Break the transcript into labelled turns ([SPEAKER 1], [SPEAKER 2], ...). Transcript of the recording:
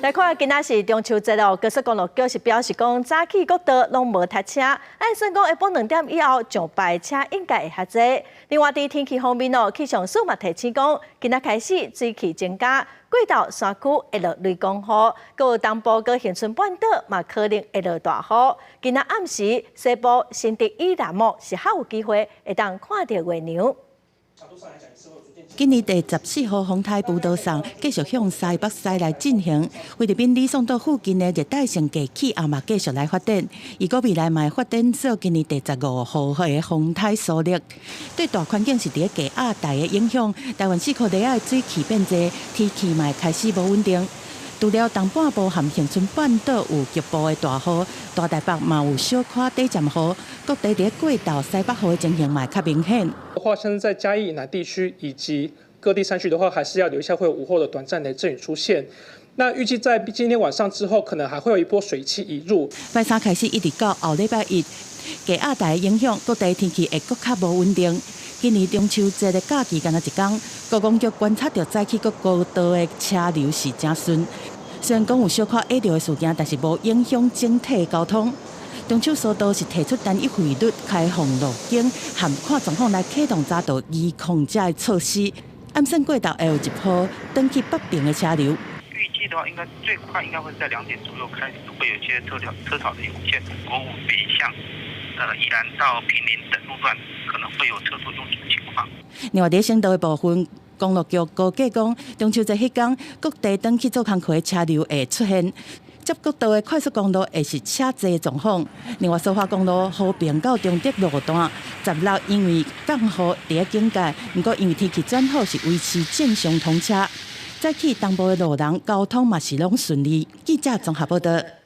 [SPEAKER 1] 来看，今仔是中秋节哦，高速公路局是表示讲，早起各道拢无塞车，按算讲下晡2点以后上班车应该会较济。另外，伫天气方面哦，气象署嘛提醒讲，今仔开始水汽增加，贵岛山区会落雷公雨，搁有东部搁恒春半岛嘛可能会落大雨。今仔暗时西部新竹以南幕是较有机会会当看到月亮。
[SPEAKER 2] 今年第14号风台步道上继续向西北西来进行，菲律宾李松岛附近的热带性低气压嘛继续来发展，如果未来嘛发展做今年第15号的风台势力。对大环境是伫低压带的影响，台湾4颗地的水汽变多，天气嘛开始无稳定。除了东半部和恒春半岛有局部的大雨，大台北嘛有小可短暂雨，各地伫过道西北雨的情形嘛较明显。
[SPEAKER 3] 的话，像是在嘉义以南地区以及各地山区的话，还是要留意下会有午后的短暂雷阵雨出现。那预计在今天晚上之后，可能还会有一波水汽移入。
[SPEAKER 2] 拜三开始一直到后礼拜一，低压带的影响，各地天气会更较无稳定。今年中秋节的假期，敢若一天，高公局观察到早起各高道的车流是真顺。虽然讲有小可压着的事件，但是无影响整体交通。中秋速度是提出单一汇率开放路径，含看状况来启动匝道预控制的措施。暗算过道会有一波登去北边的车流。
[SPEAKER 4] 预计的话，应该最快应该会在2点左右开始，会有一些车潮的涌现。国五北向宜兰到坪林等路段可能会有车多拥挤的情况。
[SPEAKER 2] 另外，在省道的部分，公路局估计讲，中秋节迄天，各地登去做工课的车流会出现。接国道的快速公路也是车多的状况。另外，苏花公路和平到中德路段16因为降雨伫咧警戒，不过因为天气转好，是维持正常通车。早起东部的路人交通嘛是拢顺利。记者综合报道。